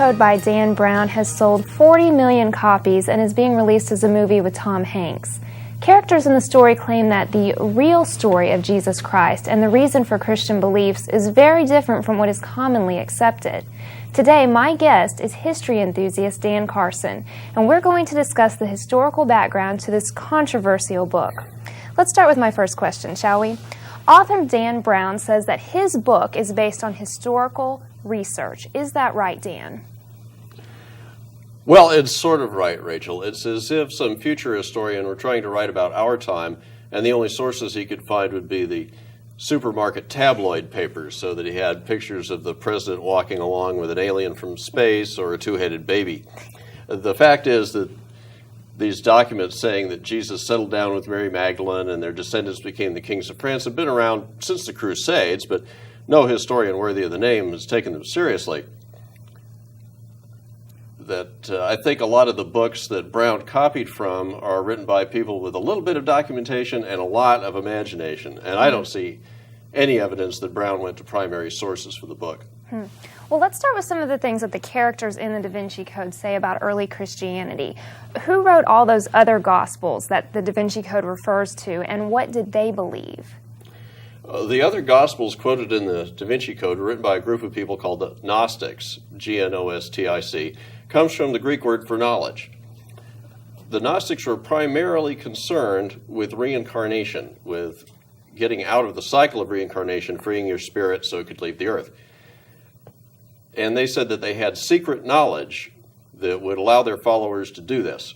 Code by Dan Brown has sold 40 million copies and is being released as a movie with Tom Hanks. Characters in the story claim that the real story of Jesus Christ and the reason for Christian beliefs is very different from what is commonly accepted. Today, my guest is history enthusiast Dan Carson, and we're going to discuss the historical background to this controversial book. Let's start with my first question, shall we? Author Dan Brown says that his book is based on historical research. Is that right, Dan? Well, it's sort of right, Rachel. It's as if some future historian were trying to write about our time, and the only sources he could find would be the supermarket tabloid papers, so that he had pictures of the president walking along with an alien from space or a two-headed baby. The fact is that these documents saying that Jesus settled down with Mary Magdalene and their descendants became the kings of France have been around since the Crusades, but no historian worthy of the name has taken them seriously. I think a lot of the books that Brown copied from are written by people with a little bit of documentation and a lot of imagination, and I don't see any evidence that Brown went to primary sources for the book. Well, let's start with some of the things that the characters in the Da Vinci Code say about early Christianity. Who wrote all those other Gospels that the Da Vinci Code refers to, and what did they believe? The other Gospels quoted in the Da Vinci Code were written by a group of people called the Gnostics, Gnostic, comes from the Greek word for knowledge. The Gnostics were primarily concerned with reincarnation, with getting out of the cycle of reincarnation, freeing your spirit so it could leave the earth. And they said that they had secret knowledge that would allow their followers to do this.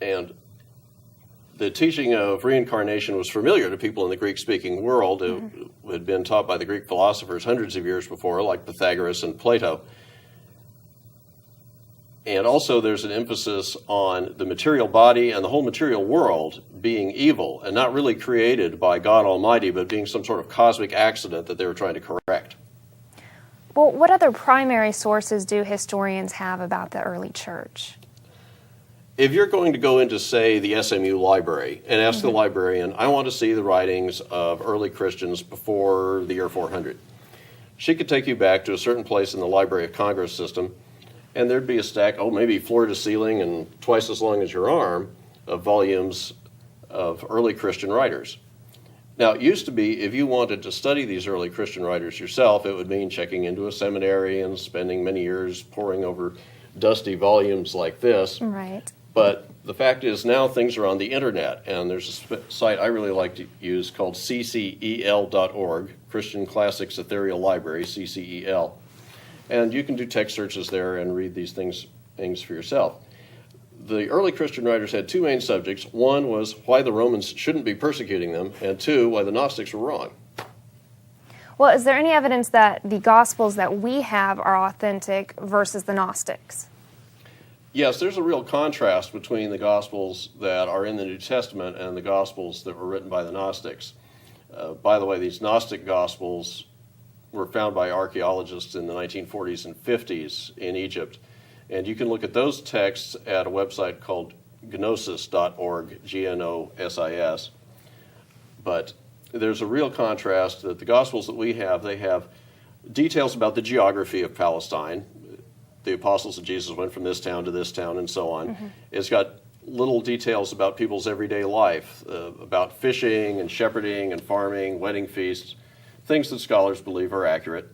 And the teaching of reincarnation was familiar to people in the Greek-speaking world. It had been taught by the Greek philosophers hundreds of years before, like Pythagoras and Plato. And also there's an emphasis on the material body and the whole material world being evil and not really created by God Almighty, but being some sort of cosmic accident that they were trying to correct. Well, what other primary sources do historians have about the early church? If you're going to go into, say, the SMU library and ask the librarian, I want to see the writings of early Christians before the year 400, she could take you back to a certain place in the Library of Congress system, and there'd be a stack, maybe floor to ceiling and twice as long as your arm, of volumes of early Christian writers. Now, it used to be, if you wanted to study these early Christian writers yourself, it would mean checking into a seminary and spending many years poring over dusty volumes like this. Right. But the fact is now things are on the internet, and there's a site I really like to use called ccel.org, Christian Classics Ethereal Library, CCEL. And you can do text searches there and read these things for yourself. The early Christian writers had two main subjects. One was why the Romans shouldn't be persecuting them, and two, why the Gnostics were wrong. Well, is there any evidence that the Gospels that we have are authentic versus the Gnostics? Yes, there's a real contrast between the Gospels that are in the New Testament and the Gospels that were written by the Gnostics. By the way, these Gnostic Gospels were found by archaeologists in the 1940s and 50s in Egypt. And you can look at those texts at a website called gnosis.org, Gnosis. But there's a real contrast that the Gospels that we have, they have details about the geography of Palestine. The apostles of Jesus went from this town to this town and so on. It's got little details about people's everyday life, about fishing and shepherding and farming, wedding feasts, things that scholars believe are accurate.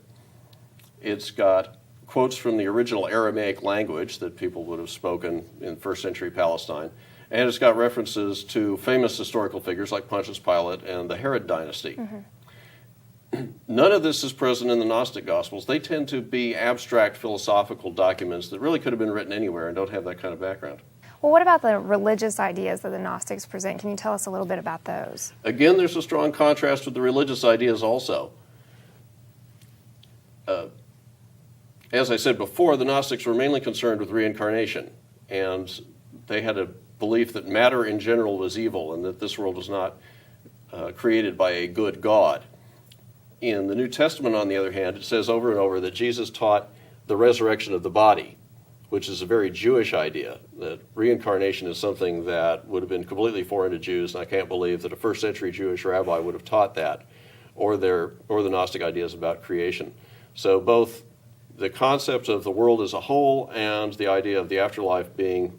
It's got quotes from the original Aramaic language that people would have spoken in first century Palestine. And it's got references to famous historical figures like Pontius Pilate and the Herod dynasty. None of this is present in the Gnostic Gospels. They tend to be abstract philosophical documents that really could have been written anywhere and don't have that kind of background. Well, what about the religious ideas that the Gnostics present? Can you tell us a little bit about those? Again, there's a strong contrast with the religious ideas also. As I said before, the Gnostics were mainly concerned with reincarnation, and they had a belief that matter in general was evil and that this world was not created by a good God. In the New Testament, on the other hand, it says over and over that Jesus taught the resurrection of the body, which is a very Jewish idea, that reincarnation is something that would have been completely foreign to Jews, and I can't believe that a first century Jewish rabbi would have taught that, or the Gnostic ideas about creation. So both the concept of the world as a whole and the idea of the afterlife being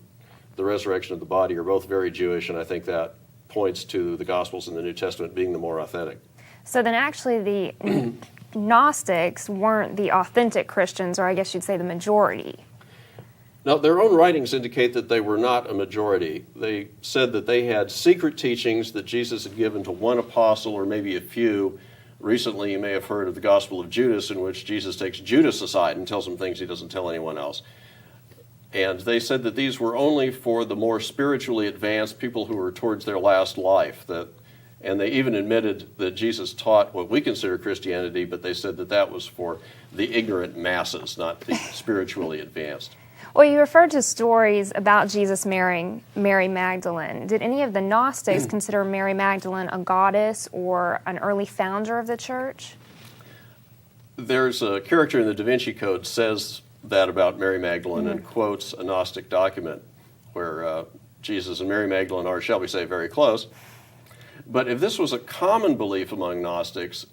the resurrection of the body are both very Jewish, and I think that points to the Gospels in the New Testament being the more authentic. So then actually the Gnostics weren't the authentic Christians, or I guess you'd say the majority. Now, their own writings indicate that they were not a majority. They said that they had secret teachings that Jesus had given to one apostle or maybe a few. Recently, you may have heard of the Gospel of Judas, in which Jesus takes Judas aside and tells him things he doesn't tell anyone else. And they said that these were only for the more spiritually advanced people who were towards their last life. And they even admitted that Jesus taught what we consider Christianity, but they said that that was for the ignorant masses, not the spiritually advanced. Well, you referred to stories about Jesus marrying Mary Magdalene. Did any of the Gnostics consider Mary Magdalene a goddess or an early founder of the church? There's a character in the DaVinci Code says that about Mary Magdalene and quotes a Gnostic document where Jesus and Mary Magdalene are, shall we say, very close. But if this was a common belief among Gnostics,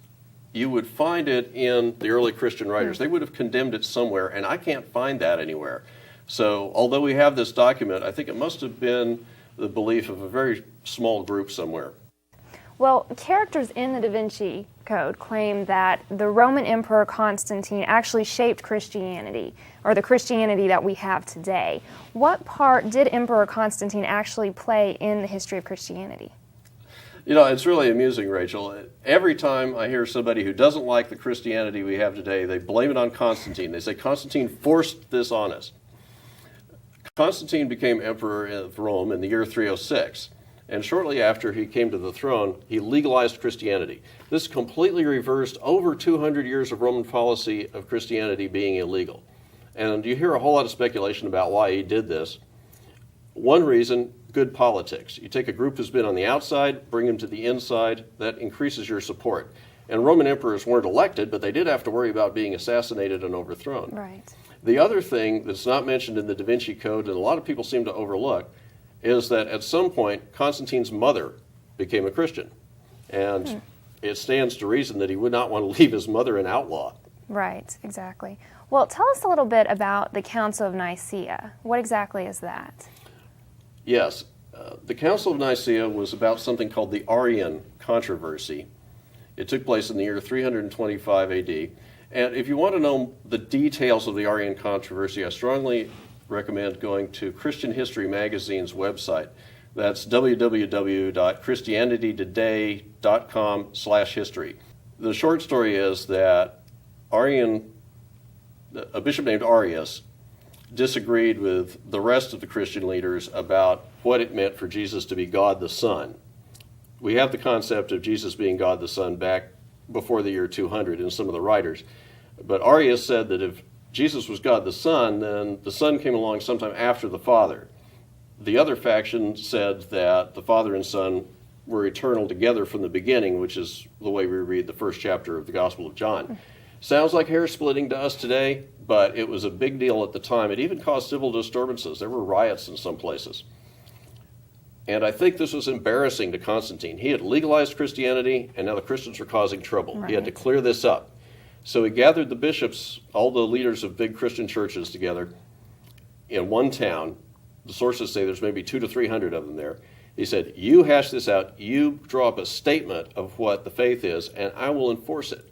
you would find it in the early Christian writers. They would have condemned it somewhere, and I can't find that anywhere. So although we have this document, I think it must have been the belief of a very small group somewhere. Well, characters in the Da Vinci Code claim that the Roman Emperor Constantine actually shaped Christianity, or the Christianity that we have today. What part did Emperor Constantine actually play in the history of Christianity? You know, it's really amusing, Rachel. Every time I hear somebody who doesn't like the Christianity we have today, they blame it on Constantine. They say Constantine forced this on us. Constantine became emperor of Rome in the year 306, and shortly after he came to the throne, he legalized Christianity. This completely reversed over 200 years of Roman policy of Christianity being illegal. And you hear a whole lot of speculation about why he did this. One reason, good politics. You take a group who's been on the outside, bring them to the inside, that increases your support. And Roman emperors weren't elected, but they did have to worry about being assassinated and overthrown. Right. The other thing that's not mentioned in the Da Vinci Code, and a lot of people seem to overlook, is that at some point, Constantine's mother became a Christian. And it stands to reason that he would not want to leave his mother an outlaw. Right, exactly. Well, tell us a little bit about the Council of Nicaea. What exactly is that? Yes, the Council of Nicaea was about something called the Arian controversy. It took place in the year 325 AD. And if you want to know the details of the Arian controversy, I strongly recommend going to Christian History Magazine's website. That's www.christianitytoday.com/history. The short story is that a bishop named Arius, disagreed with the rest of the Christian leaders about what it meant for Jesus to be God the Son. We have the concept of Jesus being God the Son back before the year 200 in some of the writers. But Arius said that if Jesus was God the Son, then the Son came along sometime after the Father. The other faction said that the Father and Son were eternal together from the beginning, which is the way we read the first chapter of the Gospel of John. Sounds like hair splitting to us today, but it was a big deal at the time. It even caused civil disturbances. There were riots in some places. And I think this was embarrassing to Constantine. He had legalized Christianity, and now the Christians were causing trouble. Right. He had to clear this up. So he gathered the bishops, all the leaders of big Christian churches together in one town. The sources say there's maybe 200 to 300 of them there. He said, you hash this out, you draw up a statement of what the faith is, and I will enforce it.